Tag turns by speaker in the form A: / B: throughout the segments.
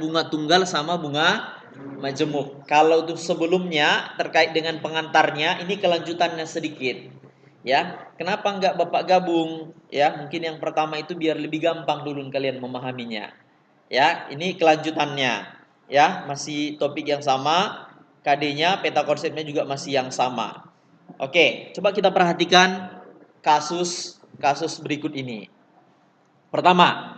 A: bunga tunggal sama bunga majemuk. Kalau untuk sebelumnya terkait dengan pengantarnya, ini kelanjutannya sedikit. Ya, kenapa enggak Bapak gabung? Ya, mungkin yang pertama itu biar lebih gampang dulu kalian memahaminya. Ya, ini kelanjutannya. Ya, masih topik yang sama, KD-nya, peta konsepnya juga masih yang sama. Oke, coba kita perhatikan kasus berikut ini. Pertama,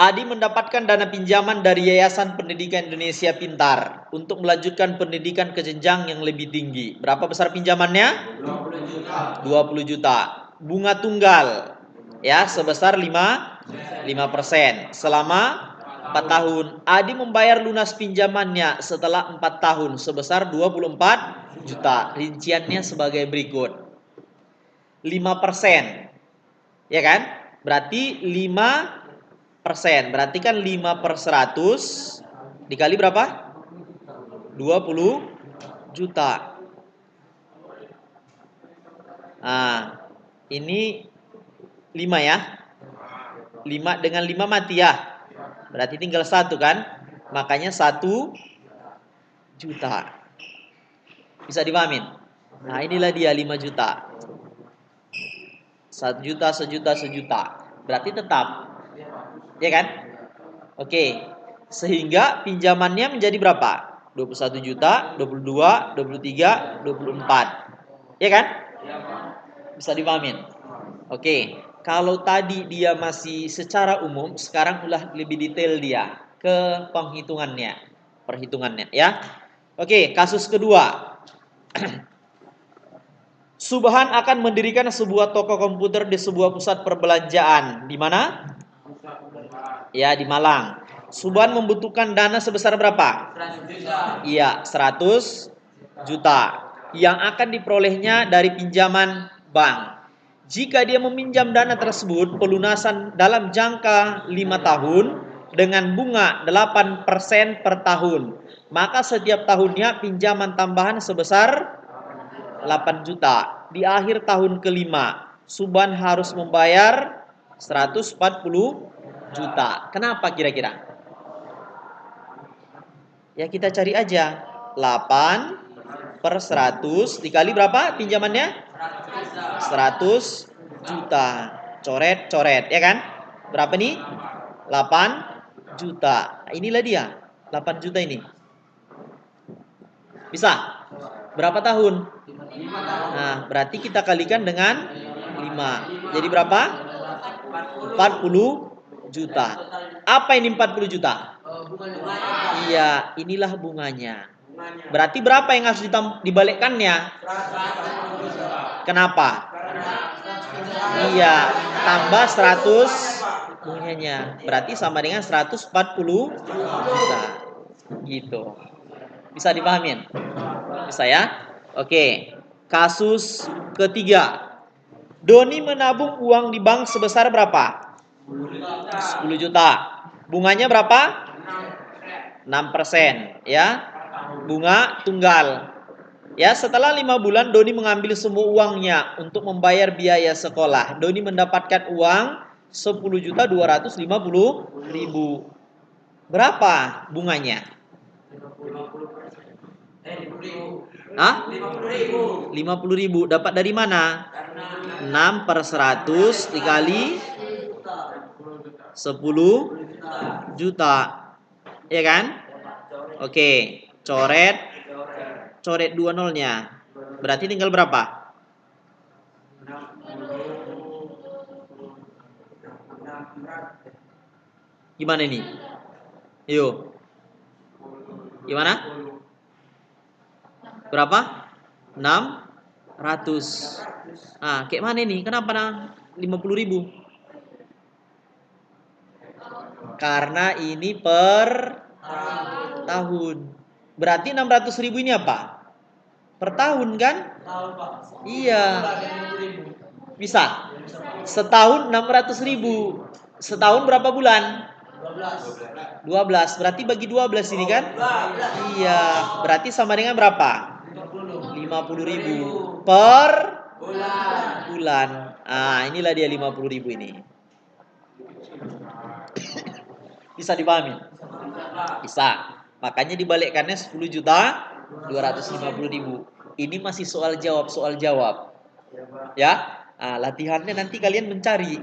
A: Adi mendapatkan dana pinjaman dari Yayasan Pendidikan Indonesia Pintar untuk melanjutkan pendidikan ke jenjang yang lebih tinggi. Berapa besar pinjamannya?
B: 20 juta.
A: 20 juta. Bunga tunggal ya sebesar 5% selama 4 tahun. Adi membayar lunas pinjamannya setelah 4 tahun sebesar 24 juta. Rinciannya sebagai berikut. 5%. Ya kan? Berarti 5%. Berarti kan 5/100 dikali berapa? 20 juta. Nah, ini 5 ya. 5 dengan 5 mati ya. Berarti tinggal 1 kan? Makanya 1 juta. Bisa dipahamin? Nah, inilah dia 5 juta. 1 juta, sejuta, sejuta. Berarti tetap. Ya kan? Oke. Sehingga pinjamannya menjadi berapa? 21 juta, 22, 23, 24. Ya kan? Bisa dipahamin? Oke. Kalau tadi dia masih secara umum, sekarang udah lebih detail dia ke perhitungannya ya. Oke, kasus kedua. Subhan akan mendirikan sebuah toko komputer di sebuah pusat perbelanjaan. Di mana? Ya, di Malang. Subhan membutuhkan dana sebesar berapa?
B: 100 juta.
A: Iya, 100 juta. Yang akan diperolehnya dari pinjaman bank. Jika dia meminjam dana tersebut, pelunasan dalam jangka 5 tahun dengan bunga 8% per tahun. Maka setiap tahunnya pinjaman tambahan sebesar 8 juta. Di akhir tahun kelima, Subhan harus membayar 140 juta. Kenapa kira-kira? Ya kita cari aja. 8/100 dikali berapa pinjamannya? 100 juta. Coret-coret ya kan? Berapa nih? 8 juta. Inilah dia. 8 juta ini. Bisa? Berapa tahun?
B: 5 tahun.
A: Nah, berarti kita kalikan dengan 5. Jadi berapa? 40 juta. Apa ini 40 juta?
B: Bunganya.
A: Iya, inilah bunganya. Berarti berapa yang harus dibalikkannya?
B: 140 juta.
A: Kenapa?
B: Karena
A: Iya, tambah 100 bunganya. Berarti sama dengan 140 juta. Gitu. Bisa dipahamin? Bisa ya? Oke. Kasus ketiga. Doni menabung uang di bank sebesar berapa? 10 juta. Bunganya berapa? 6%. Ya. Bunga tunggal. Ya, setelah 5 bulan Doni mengambil semua uangnya untuk membayar biaya sekolah. Doni mendapatkan uang 10.250.000. Berapa bunganya? 50.000. Dapat dari mana? 6/100 dikali 10 juta. Ya kan? Oke, coret 2 nolnya. Berarti tinggal berapa? Gimana ini? Yuk. Gimana? Berapa? 600. Ah, kayak mana ini? Kenapa 50.000? Karena ini per tahun. Berarti 600.000 ini apa? Per tahun kan?
B: tahun, Pak.
A: Iya. Bisa. Setahun 600.000. Setahun berapa bulan? 12. Berarti bagi 12 ini kan? Iya. Berarti sama dengan berapa? 50.000 per bulan. Ah, inilah dia 50.000 ini. Bisa dipahami? Bisa. Makanya dibalikkannya 10.250.000. Ini masih soal jawab. Ya. Nah, latihannya nanti kalian mencari.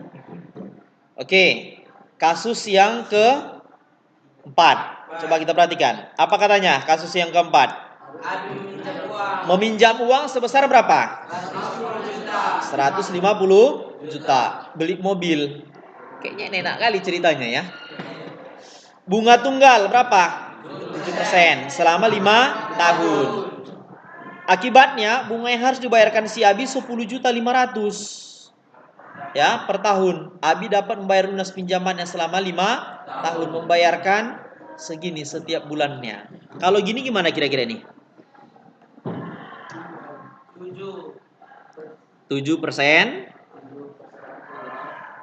A: Oke. Kasus yang keempat. Coba kita perhatikan. Apa katanya? Kasus yang keempat.
B: Abi meminjam uang
A: Meminjam uang sebesar berapa?
B: 150 juta.
A: 150 juta. Beli mobil. Kayaknya enak kali ceritanya ya. Bunga tunggal berapa? 7% selama 5 tahun. Akibatnya bunga yang harus dibayarkan si Abi 10.500.000 ya per tahun. Abi dapat membayar lunas pinjamannya selama 5 tahun, membayarkan segini setiap bulannya. Kalau gini gimana kira-kira nih? 7%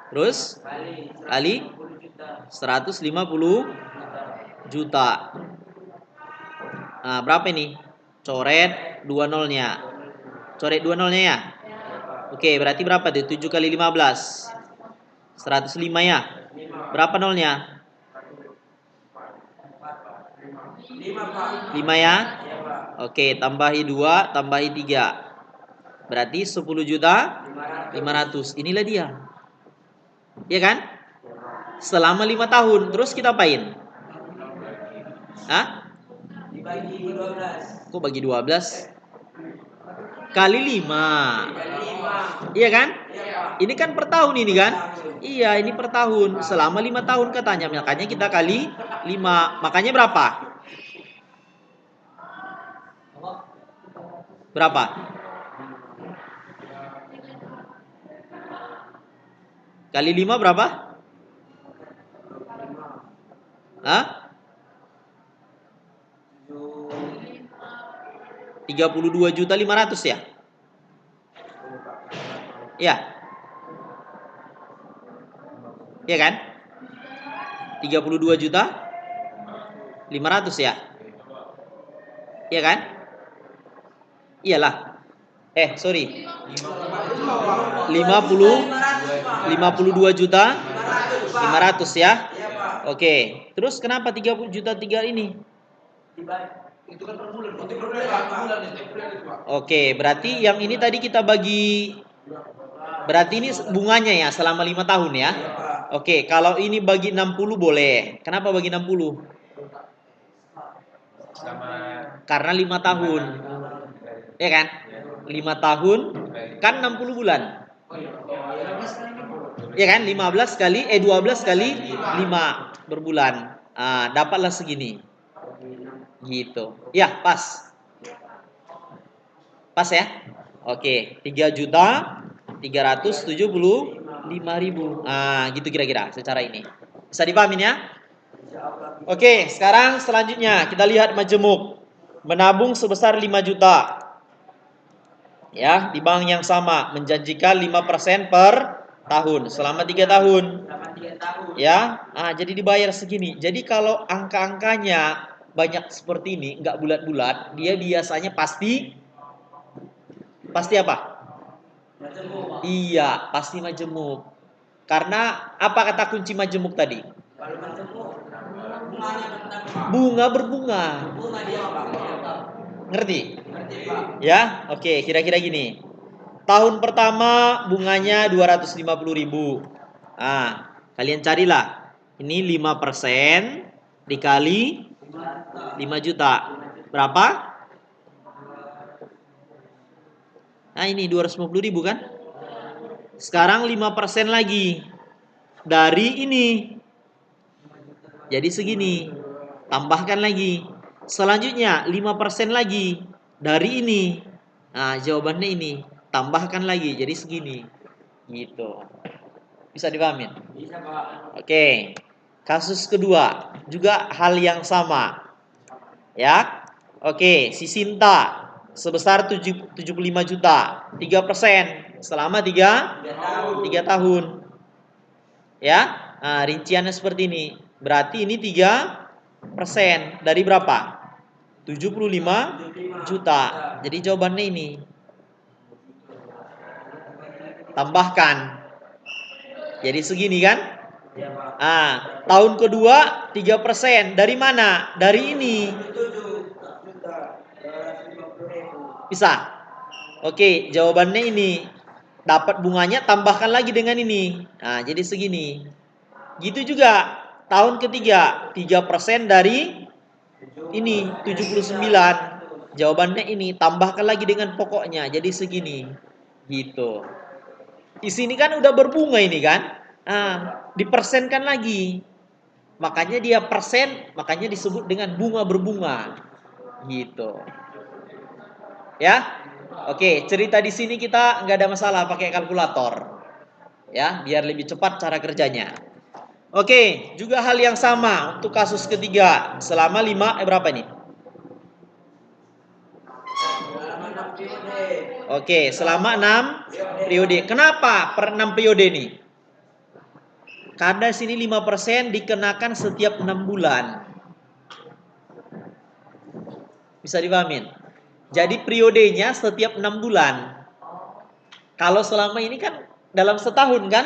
A: terus kali 150 juta. Nah, berapa ini? Coret 2 nolnya. Coret 2 nolnya ya? Oke, berarti berapa tuh? 7 kali 15. 105 ya? Berapa nolnya? 5 ya? Oke, tambahi 2, tambahi 3. Berarti 10.500.000. Inilah dia. Iya kan? Selama 5 tahun. Terus kita apain? Hah?
B: Dibagi 12.
A: Kok bagi 12? Kali 5.
B: Dibagi 5.
A: Iya kan?
B: Iya, Pak.
A: Ini kan per tahun ini kan? Iya, ini per tahun. Selama 5 tahun katanya. Makanya kita kali 5. Makanya berapa? Berapa? Kali 5 berapa? Hah? 32.500.000 ya? Iya. Iya kan? 32.500.000 ya? Iya kan? Iyalah. Sorry. 52.500 ya?
B: Iya, Pak.
A: Oke. Terus kenapa 30 juta 3 ini?
B: Itu kan per bulan. Itu per bulan itu, Pak.
A: Oke, berarti yang ini tadi kita bagi. Berarti ini bunganya ya selama 5 tahun ya? Oke, kalau ini bagi 60 boleh. Kenapa bagi 60? Karena 5 tahun. Ya kan? 5 tahun kan 60 bulan. Ya kan? 12 kali 5 berbulan. Dapatlah segini. Gitu. Ya, pas. Pas ya? Oke, 3.375.000. Gitu kira-kira secara ini. Bisa dipahamin ya? Oke, sekarang selanjutnya kita lihat majemuk. Menabung sebesar 5 juta. Ya, di bank yang sama, menjanjikan 5% per tahun selama 3 tahun.
B: Selama 3 tahun.
A: Ya, jadi dibayar segini. Jadi kalau angka-angkanya banyak seperti ini, nggak bulat-bulat, dia biasanya pasti apa?
B: Majemuk.
A: Iya, pasti majemuk. Karena apa kata kunci majemuk tadi?
B: Kalau majemuk, bunganya tetap, Pak.
A: Bunga berbunga.
B: Bunga dia, Pak.
A: Ngerti?
B: Ngerti, Pak.
A: Ya, oke, kira-kira gini. Tahun pertama bunganya 250.000. Kalian carilah. Ini 5% dikali 5 juta. Berapa? Nah, ini 250.000 kan? Sekarang 5% lagi dari ini. Jadi segini. Tambahkan lagi. Selanjutnya 5% lagi dari ini. Nah, jawabannya ini. Tambahkan lagi jadi segini. Gitu. Bisa dipahamin?
B: Bisa, Pak.
A: Oke. Kasus kedua juga hal yang sama. Ya. Oke, si Sinta sebesar 75 juta, 3% selama 3 tahun. Ya. Rinciannya seperti ini. Berarti ini 3% dari berapa? 75 juta. Jadi jawabannya ini. Tambahkan. Jadi segini kan? Tahun kedua 3%. Dari mana? Dari ini. Bisa. Oke, jawabannya ini. Dapat bunganya tambahkan lagi dengan ini. Nah, jadi segini. Gitu juga. Tahun ketiga 3% dari ini 79. Jawabannya ini, tambahkan lagi dengan pokoknya. Jadi segini. Gitu. Di sini kan udah berbunga ini kan? Dipersenkan lagi. Makanya dia persen, makanya disebut dengan bunga berbunga. Gitu. Ya. Oke, cerita di sini kita nggak ada masalah pakai kalkulator. Ya, biar lebih cepat cara kerjanya. Oke, juga hal yang sama untuk kasus ketiga. Selama 5 berapa ini? Oke, selama 6 periode. Kenapa per 6 periode nih? Karena sini 5% dikenakan setiap 6 bulan. Bisa dipahamin? Jadi periodenya setiap 6 bulan. Kalau selama ini kan dalam setahun kan?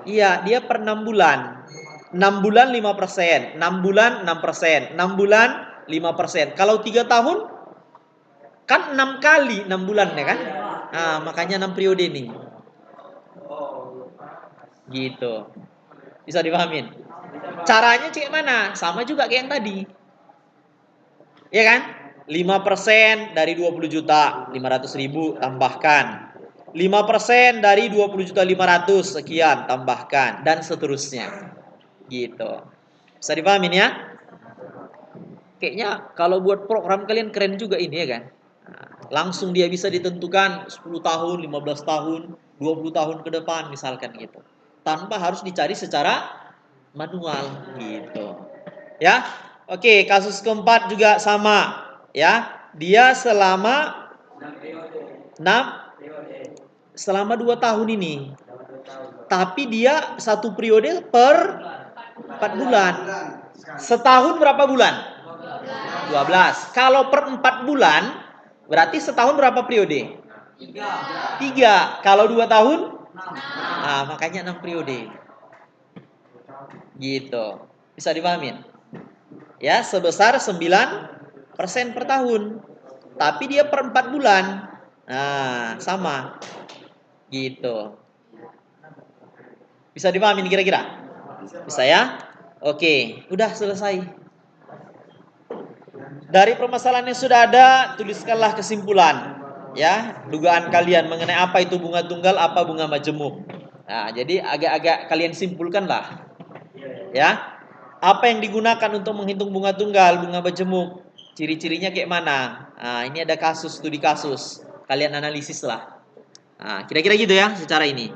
A: Iya, dia per 6 bulan. 6 bulan 5%, 6 bulan 6%, 6 bulan 5%. Kalau 3 tahun kan 6 kali 6 bulan ya kan? Makanya 6 periode nih. Gitu. Bisa dipahamin? Caranya cek mana? Sama juga kayak yang tadi. Ya kan? 5% dari 20 juta 500 ribu tambahkan. 5% dari 20 juta 500 sekian tambahkan dan seterusnya. Gitu. Bisa dipahamin ya? Kayaknya kalau buat program kalian keren juga ini ya kan? Langsung dia bisa ditentukan 10 tahun, 15 tahun, 20 tahun ke depan misalkan gitu. Tanpa harus dicari secara manual gitu. Ya. Oke, kasus keempat juga sama ya. Dia selama 6 selama 2 tahun ini. Tapi dia satu periode per 4 bulan. Setahun berapa bulan? 12. Kalau per 4 bulan berarti setahun berapa periode? 3. Kalau 2 tahun? Makanya 6 periode. Gitu. Bisa dipahamin? Ya, sebesar 9% per tahun. Tapi dia per 4 bulan. Sama. Gitu. Bisa dipahamin kira-kira? Bisa ya? Oke, udah selesai. Dari permasalahan yang sudah ada, tuliskanlah kesimpulan. Ya, dugaan kalian mengenai apa itu bunga tunggal, apa bunga majemuk. Jadi agak-agak kalian simpulkanlah. Ya. Apa yang digunakan untuk menghitung bunga tunggal, bunga majemuk? Ciri-cirinya kayak mana? Ini ada kasus, studi kasus. Kalian analisis lah. Kira-kira gitu ya secara ini.